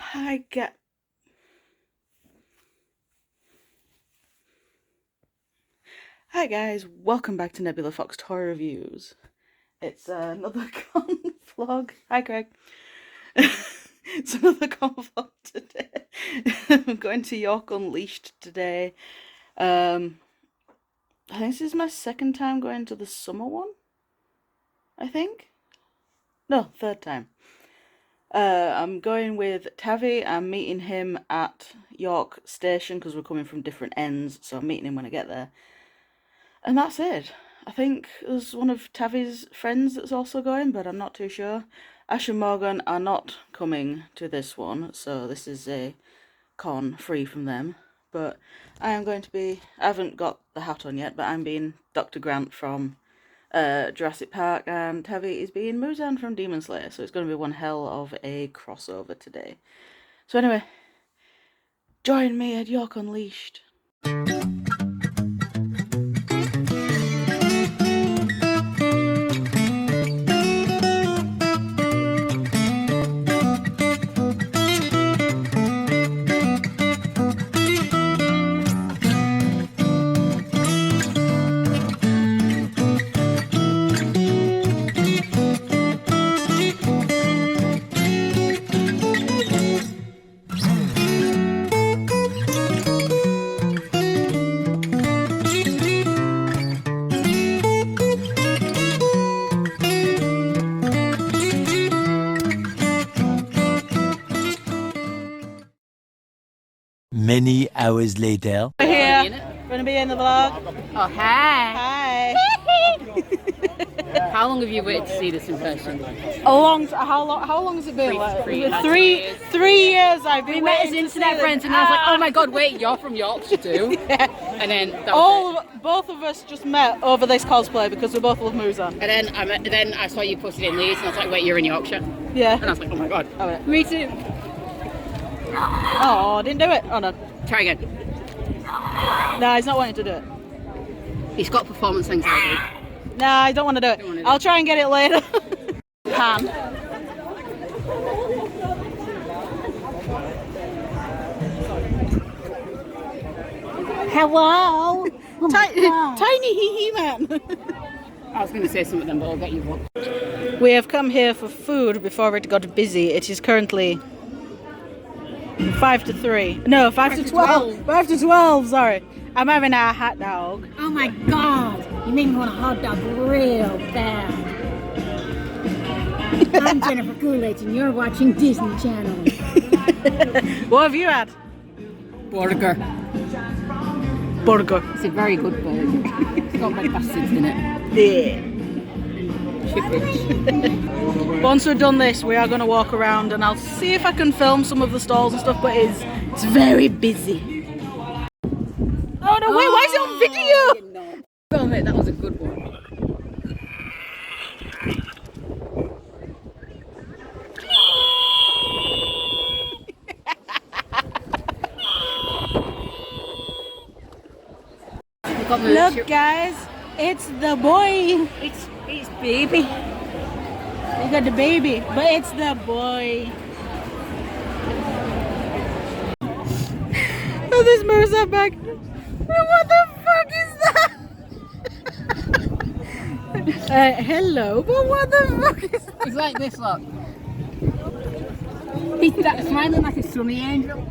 Hi, Hi guys, welcome back to Nebula Fox Toy Reviews. It's another con vlog. Hi Craig. It's another con vlog today. I'm going to York Unleashed today. I think this is my second time going to the summer one. I think? No, third time. I'm going with Tavi. I'm meeting him at York Station because we're coming from different ends, so I'm meeting him when I get there. And that's it. I think there's one of Tavi's friends that's also going, but I'm not too sure. Ash and Morgan are not coming to this one, so this is a con free from them. But I am going to be, I haven't got the hat on yet, but I'm being Dr. Grant from Jurassic Park, and Tavi is being Muzan from Demon Slayer, so it's going to be one hell of a crossover today. So anyway, join me at York Unleashed. Many hours later. We're here. Gonna be in the vlog. Oh, hi. Hi. How long have you waited to see this in person? How long has it been? Three years I've been. We met as waiting to internet see friends, them. and I was like, oh my god, wait, you're from Yorkshire too? Yeah. And then that was it. Both of us just met over this cosplay because we both love Muzan. And then I saw you posted in Leeds, and I was like, wait, you're in Yorkshire? Yeah. And I was like, oh my god. Oh, yeah. Me too. Oh, I didn't do it. Oh no. Try again. No, he's not wanting to do it. He's got performance anxiety. No, I don't want to do it. I'll try and get it later. Pan. Hello. Tiny hee hee man. I was going to say something then, but I'll get you one. We have come here for food before it got busy. It is currently 5 to 3. No, 5 to 12. 5 to 12, sorry. I'm having a hot dog. Oh my god, you made me want a hot dog real bad. I'm Jennifer Coolidge and you're watching Disney Channel. What have you had? Burger. Burger. It's a very good burger. It's got red bastards in it. Yeah. Chippage. Once we've done this, we are going to walk around and I'll see if I can film some of the stalls and stuff, but it's very busy. Oh no, wait, why is it on video? Well, mate, that was a good one. Look guys, it's the boy. It's baby. You got the baby, but it's the boy. Oh, this Mirza back. What the fuck is that? Hello, but what the fuck is that? It's like this, look. He's smiling like a sunny angel.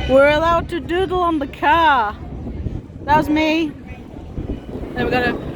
We're allowed to doodle on the car. That was me. Then we got a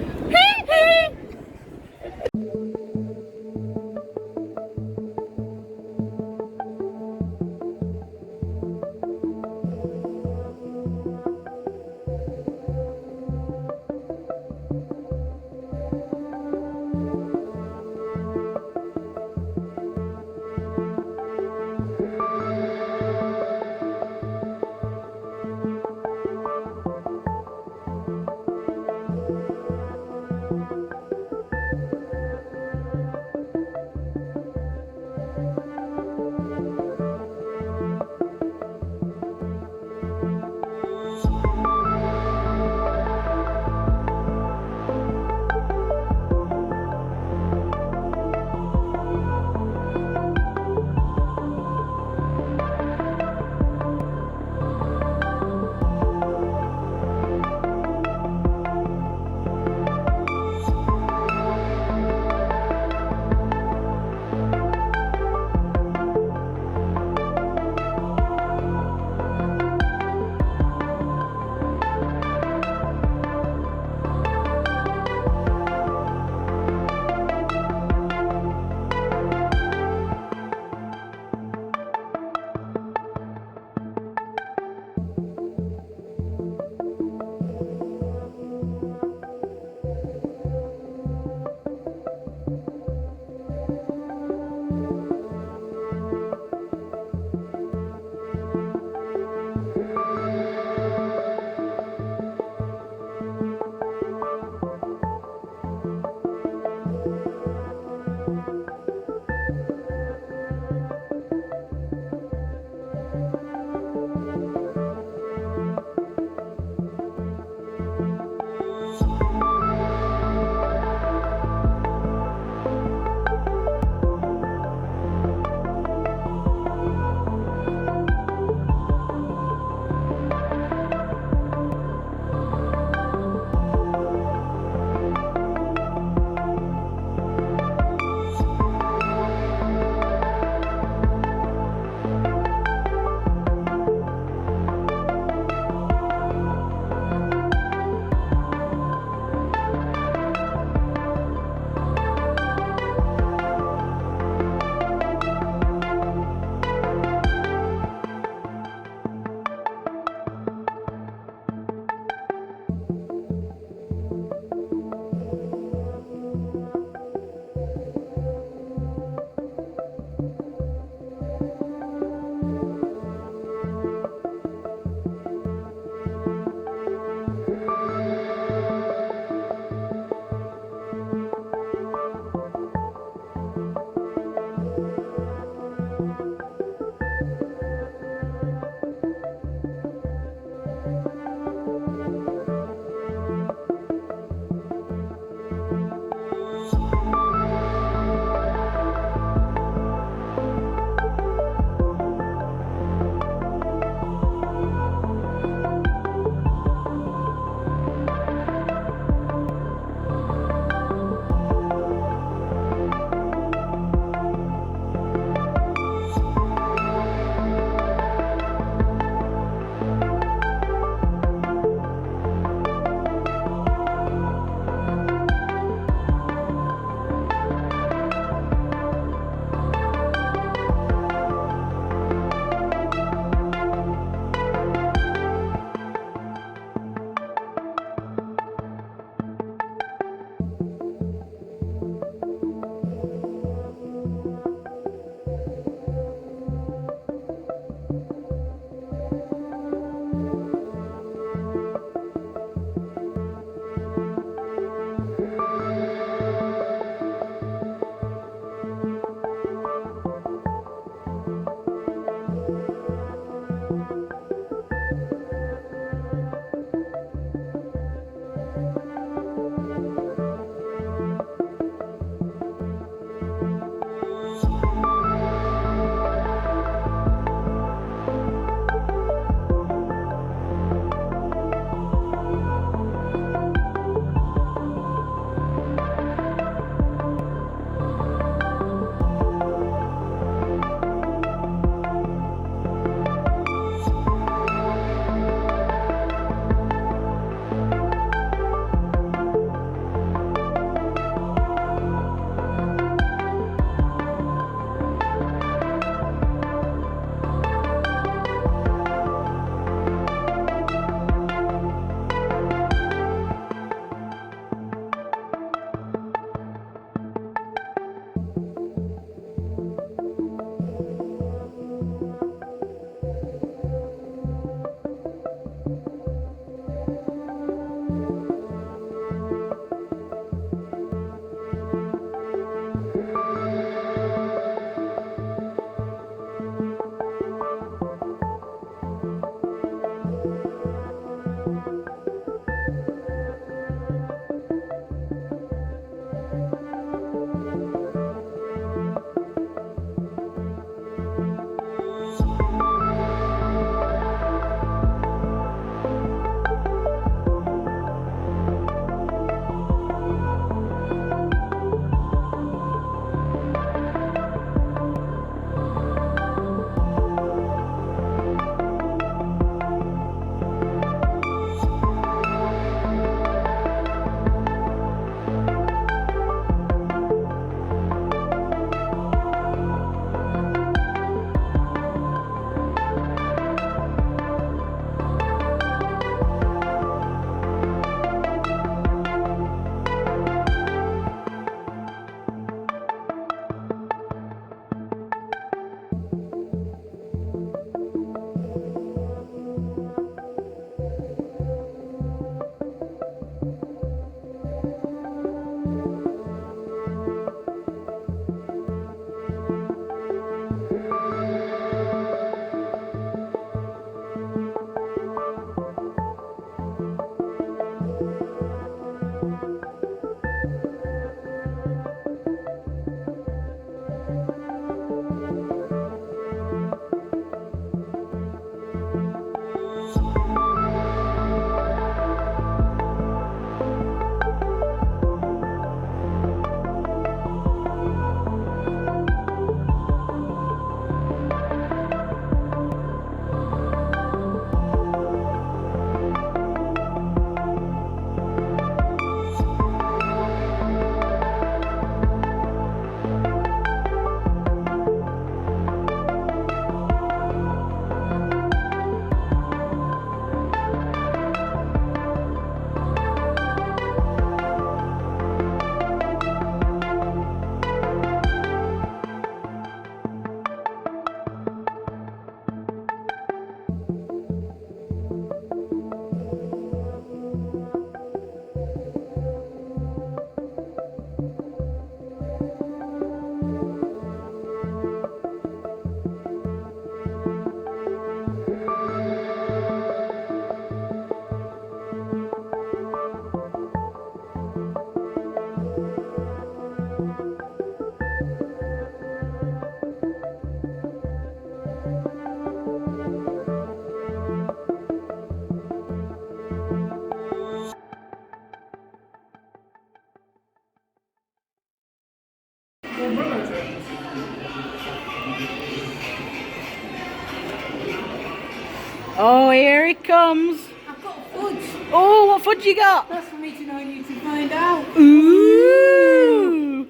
Oh, here he comes. I've got fudge. Oh, what fudge you got? That's for me to know and you to find out. Ooh.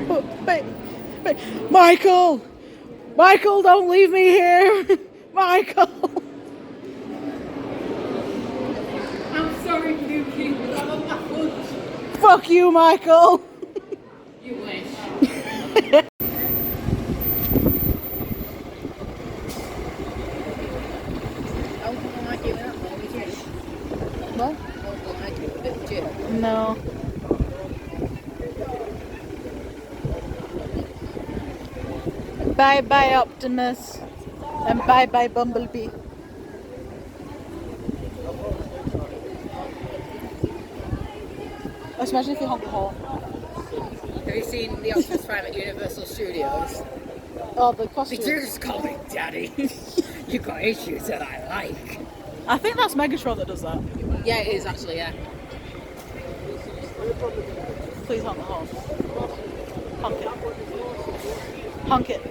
Oh, wait. Michael! Michael, don't leave me here! Michael! I'm sorry, Lukey, but I love my fudge. Fuck you, Michael! You wish. No. Bye bye, Optimus. And bye bye, Bumblebee. Oh, imagine if you honk the horn. Have you seen the Optimus Prime at Universal Studios? Oh, the They costume. just call me Daddy. You got issues that I like. I think that's Megatron that does that. Yeah, it is actually, yeah. Please honk the horn. Honk it. Honk it.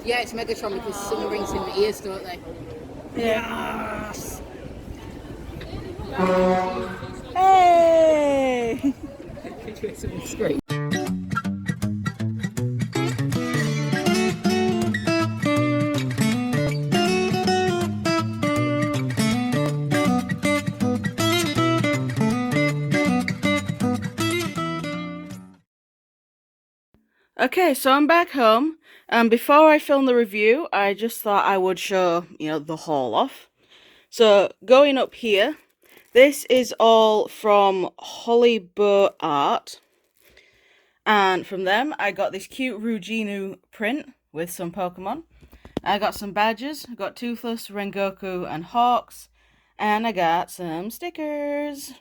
Yeah, it's Megatron because someone rings in the ears, don't they? Yes! Hey! Someone scream. Okay, so I'm back home, and before I film the review, I just thought I would show, the haul off. So, going up here, this is all from Holly Bow Art, and from them, I got this cute Ruginu print with some Pokemon. I got some badges, I got Toothless, Rengoku, and Hawks, and I got some stickers.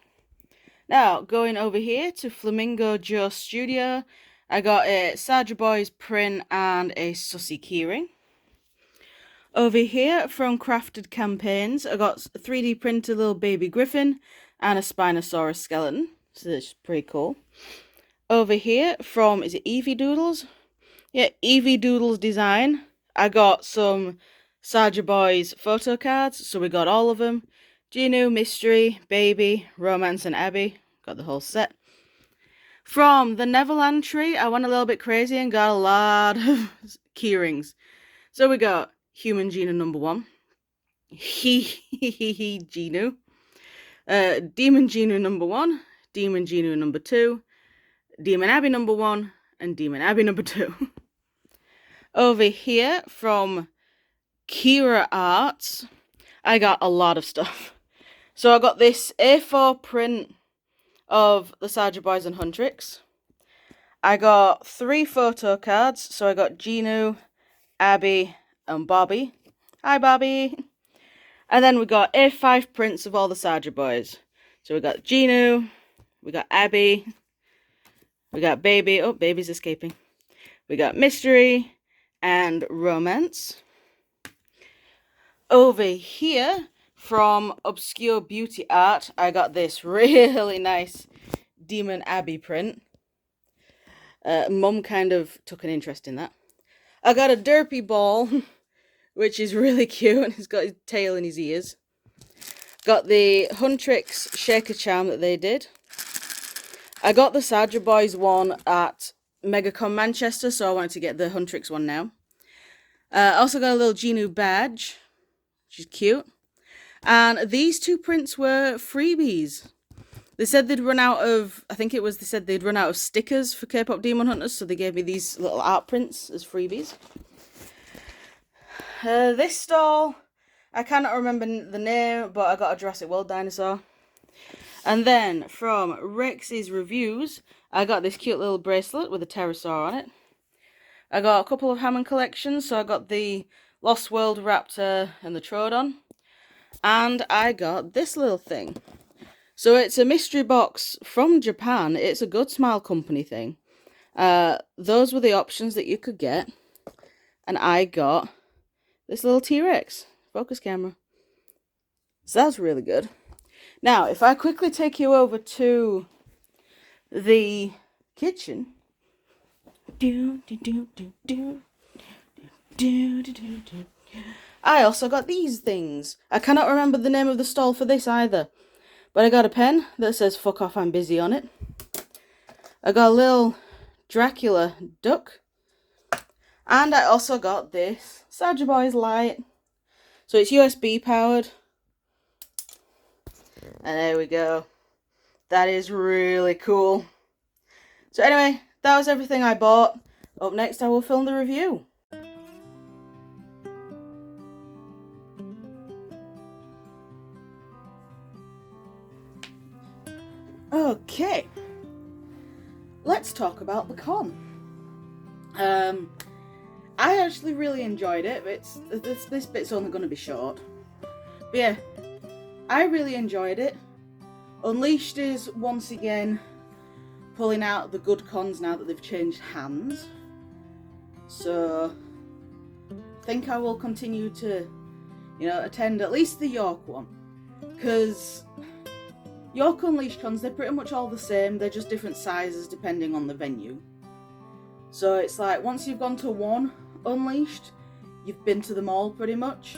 Now, going over here to Flamingo Joe Studio, I got a Saja Boys print and a Sussy keyring. Over here from Crafted Campaigns, I got a 3D printed little baby griffin and a Spinosaurus skeleton. So that's pretty cool. Over here from, is it Eevee Doodles? Yeah, Eevee Doodles design. I got some Saja Boys photo cards, so we got all of them. Genu, Mystery, Baby, Romance, and Abby. Got the whole set. From the Neverland tree, I went a little bit crazy and got a lot of keyrings. So we got Human Genu number 1. Genu. Demon Genu number 1. Demon Genu number 2. Demon Abby number 1. And Demon Abby number 2. Over here from Kira Arts, I got a lot of stuff. So I got this A4 print of the Saja Boys and Huntrix. I got 3 photo cards, so I got Genu, Abby, and Bobby. Hi, Bobby! And then we got A5 prints of all the Saja Boys. So we got Genu, we got Abby, we got Baby. Oh, Baby's escaping. We got Mystery and Romance. Over here, from Obscure Beauty Art, I got this really nice Demon Abby print. Mum kind of took an interest in that. I got a Derpy Ball, which is really cute, and he's got his tail in his ears. Got the Huntrix Shaker Charm that they did. I got the Saja Boys one at MegaCon Manchester, so I wanted to get the Huntrix one now. Also got a little Genu badge, which is cute. And these 2 prints were freebies. They said they'd run out of, they said they'd run out of stickers for K-pop Demon Hunters, so they gave me these little art prints as freebies. This stall, I cannot remember the name, but I got a Jurassic World dinosaur. And then from Rex's Reviews, I got this cute little bracelet with a pterosaur on it. I got a couple of Hammond collections, so I got the Lost World Raptor and the Troodon. And I got this little thing. So it's a mystery box from Japan. It's a Good Smile Company thing. Those were the options that you could get. And I got this little T-Rex focus camera. So that's really good. Now, if I quickly take you over to the kitchen. I also got these things. I cannot remember the name of the stall for this either. But I got a pen that says fuck off, I'm busy on it. I got a little Dracula duck. And I also got this Soldier Boy's light. So it's USB powered. And there we go. That is really cool. So anyway, that was everything I bought. Up next I will film the review. Okay. Let's talk about the con. I actually really enjoyed it. This bit's only going to be short. But yeah, I really enjoyed it. Unleashed is once again pulling out the good cons now that they've changed hands. So I think I will continue to, attend at least the York one. Because York Unleashed cons, they're pretty much all the same. They're just different sizes depending on the venue. So it's like once you've gone to one Unleashed, you've been to them all pretty much.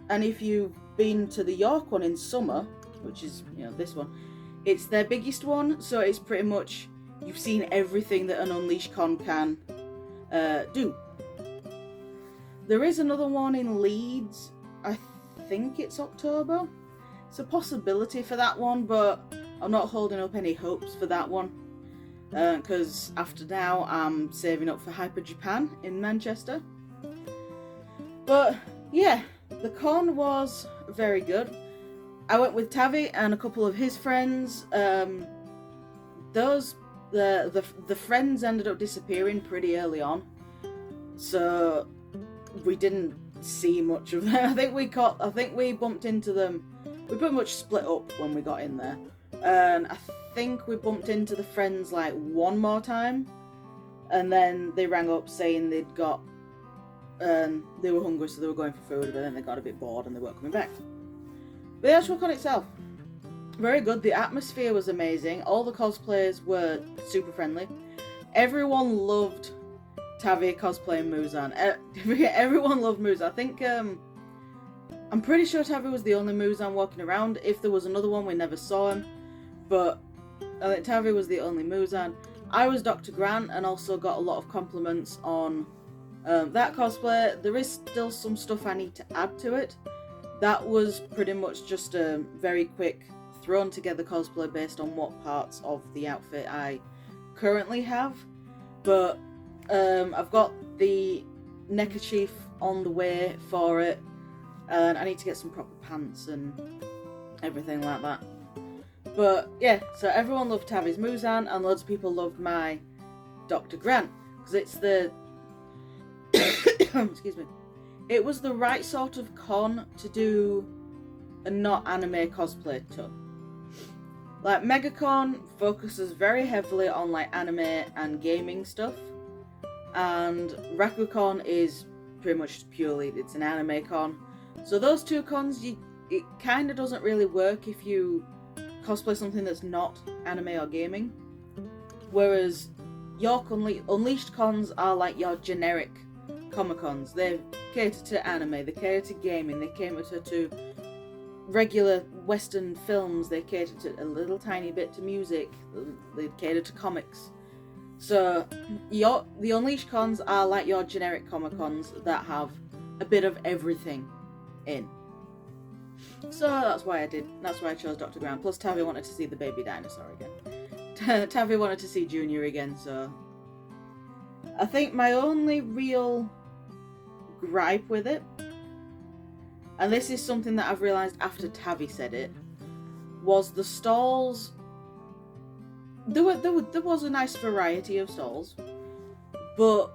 And if you've been to the York one in summer, which is, this one, it's their biggest one, so it's pretty much you've seen everything that an Unleashed con can do. There is another one in Leeds. I think it's October. It's a possibility for that one, but I'm not holding up any hopes for that one. Because after now, I'm saving up for Hyper Japan in Manchester. But yeah, the con was very good. I went with Tavi and a couple of his friends. The friends ended up disappearing pretty early on, so we didn't see much of them. I think we bumped into them. We pretty much split up when we got in there, and I think we bumped into the friends like one more time, and then they rang up saying they were hungry, so they were going for food, but then they got a bit bored and they weren't coming back. But the actual con itself, very good. The atmosphere was amazing. All the cosplayers were super friendly. Everyone loved Tavi cosplaying Muzan. Everyone loved Muzan. I think I'm pretty sure Tavi was the only Muzan walking around. If there was another one, we never saw him. But I think Tavi was the only Muzan. I was Dr. Grant and also got a lot of compliments on that cosplay. There is still some stuff I need to add to it. That was pretty much just a very quick thrown together cosplay based on what parts of the outfit I currently have. But I've got the neckerchief on the way for it, and I need to get some proper pants and everything like that. But yeah, so everyone loved Tavi's Muzan, and loads of people loved my Dr. Grant, because it's the excuse me, it was the right sort of con to do a not anime cosplay to. Like MegaCon focuses very heavily on like anime and gaming stuff, and RakuCon is pretty much purely, it's an anime con. So those two cons, it kind of doesn't really work if you cosplay something that's not anime or gaming. Whereas York Unleashed cons are like your generic Comic-Cons. They cater to anime, they cater to gaming, they cater to regular Western films, they cater to a little tiny bit to music, they cater to comics. So the Unleashed cons are like your generic Comic-Cons that have a bit of everything in. So that's why I chose Dr. Grant. Plus Tavi wanted to see the baby dinosaur again. Tavi wanted to see Junior again, so I think my only real gripe with it, and this is something that I've realised after Tavi said it, was the stalls. There was a nice variety of stalls, but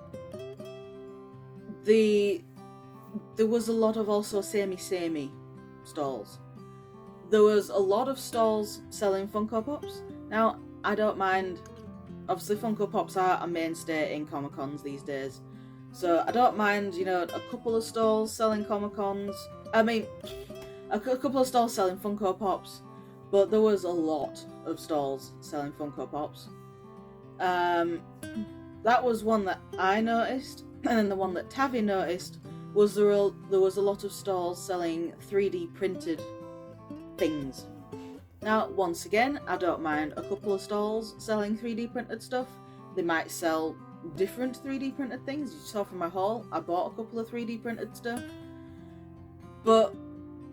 there was a lot of also samey stalls. There was a lot of stalls selling Funko Pops. Now, I don't mind, obviously Funko Pops are a mainstay in Comic-Cons these days, so I don't mind, a couple of stalls selling Comic-Cons. I mean, a couple of stalls selling Funko Pops, but there was a lot of stalls selling Funko Pops. That was one that I noticed, and then the one that Tavi noticed was there was a lot of stalls selling 3D printed things. Now, once again, I don't mind a couple of stalls selling 3D printed stuff. They might sell different 3D printed things. You saw from my haul, I bought a couple of 3D printed stuff. But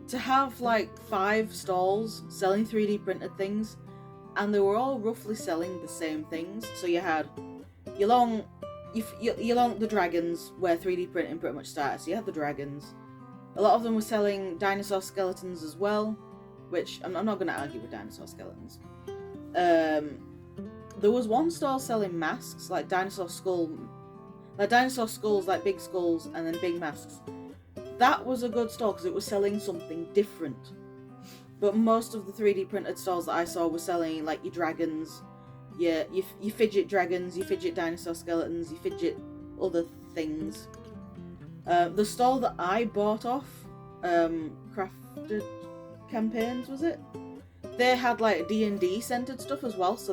to have like 5 stalls selling 3D printed things, and they were all roughly selling the same things. So you had the dragons, where 3D printing pretty much started. So you had the dragons. A lot of them were selling dinosaur skeletons as well, which I'm not going to argue with dinosaur skeletons. There was one stall selling masks, like dinosaur skulls, like big skulls, and then big masks. That was a good stall because it was selling something different. But most of the 3D printed stalls that I saw were selling like your dragons, your fidget dragons, your fidget dinosaur skeletons, your fidget other things. The stall that I bought off, Crafted Campaigns, was it? They had like D&D centered stuff as well. So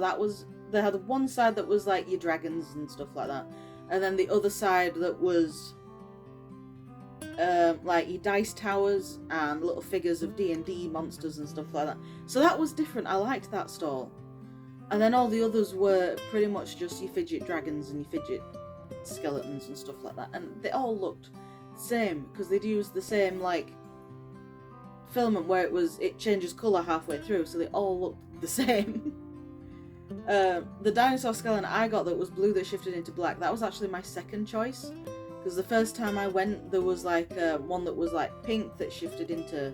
they had one side that was like your dragons and stuff like that, and then the other side that was like your dice towers and little figures of D&D monsters and stuff like that. So that was different. I liked that stall. And then all the others were pretty much just your fidget dragons and your fidget skeletons and stuff like that. And they all looked the same because they'd used the same like filament where it changes colour halfway through, so they all looked the same. The dinosaur skeleton I got that was blue that shifted into black, that was actually my second choice. Because the first time I went, there was like one that was like pink that shifted into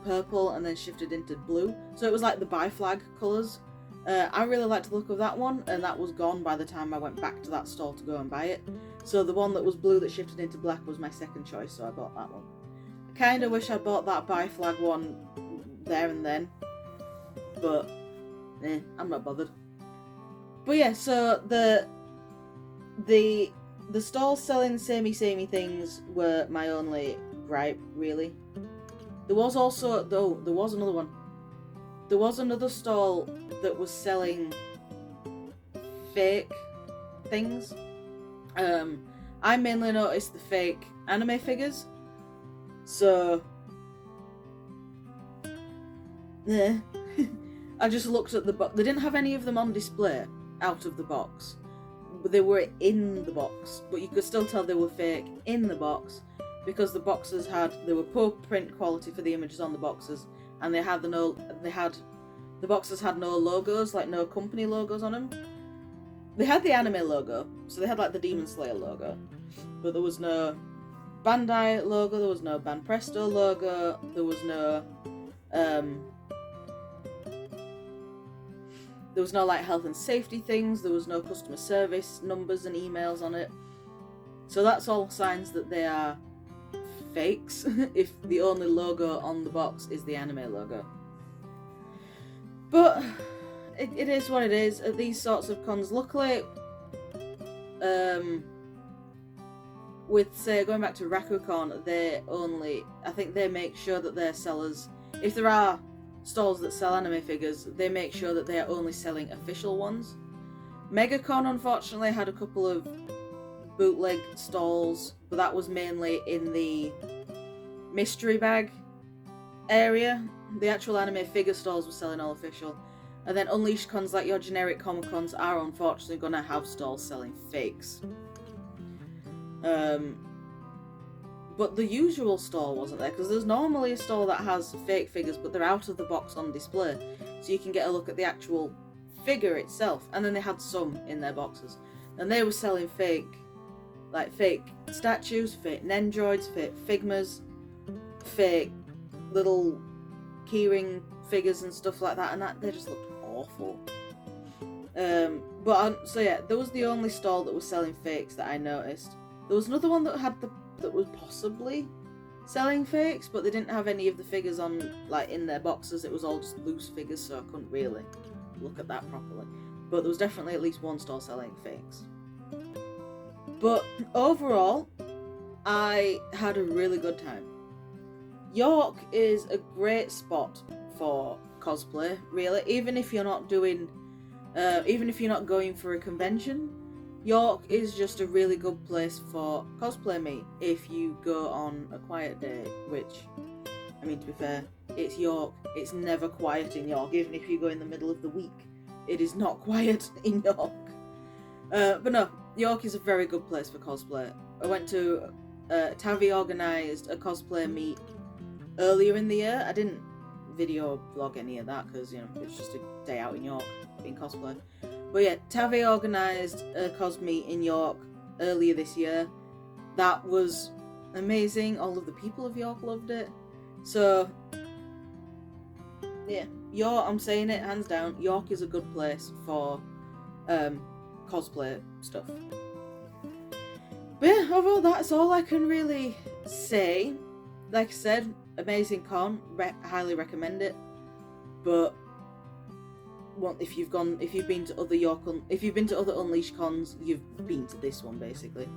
purple and then shifted into blue. So it was like the bi-flag colours. I really liked the look of that one, and that was gone by the time I went back to that stall to go and buy it. So the one that was blue that shifted into black was my second choice, so I bought that one. I kind of wish I bought that bi-flag one there and then, but I'm not bothered. But yeah, so the stalls selling samey things were my only gripe, really. There was another one. There was another stall that was selling fake things. I mainly noticed the fake anime figures. So, I just looked at the box. They didn't have any of them on display out of the box. They were in the box, but you could still tell they were fake in the box because the boxes they were poor print quality for the images on the boxes, and the boxes had no logos, like no company logos on them. They had the anime logo, so they had like the Demon Slayer logo, but there was no Bandai logo, there was no Banpresto logo, there was no like health and safety things, there was no customer service numbers and emails on it. So that's all signs that they are fakes if the only logo on the box is the anime logo. But it is what it is at these sorts of cons. Luckily, with say going back to RakuCon, I think they make sure that their sellers, if there are stalls that sell anime figures, they make sure that they are only selling official ones. MegaCon unfortunately had a couple of bootleg stalls, but that was mainly in the mystery bag area. The actual anime figure stalls were selling all official. And then Unleashed cons, like your generic Comic Cons, are unfortunately going to have stalls selling fakes. But the usual stall wasn't there, because there's normally a stall that has fake figures, but they're out of the box on display, so you can get a look at the actual figure itself. And then they had some in their boxes, and they were selling fake statues, fake Nendroids, fake Figmas, fake little keyring figures and stuff like that, and they just looked awful. So yeah, that was the only stall that was selling fakes that I noticed. There was another one that was possibly selling fakes, but they didn't have any of the figures on in their boxes. It was all just loose figures, so I couldn't really look at that properly. But there was definitely at least one stall selling fakes. But overall, I had a really good time. York is a great spot for cosplay, really. Even if you're not going for a convention, York is just a really good place for cosplay meet if you go on a quiet day, which, I mean, to be fair, it's York. It's never quiet in York, even if you go in the middle of the week. It is not quiet in York. But no, York is a very good place for cosplay. I went to Tavi organised a cosplay meet earlier in the year. I didn't video vlog any of that because, you know, it's just a day out in York being cosplay. But yeah, Tavi organised a cos meet in York earlier this year. That was amazing. All of the people of York loved it. So yeah, York, I'm saying it hands down, York is a good place for cosplay stuff. But yeah, overall that's all I can really say. Like I said, amazing con, highly recommend it. But if you've been to other other Unleashed cons, you've been to this one basically.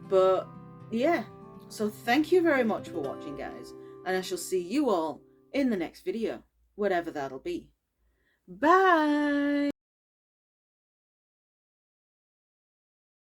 But yeah, so thank you very much for watching, guys, and I shall see you all in the next video, whatever that'll be. Bye!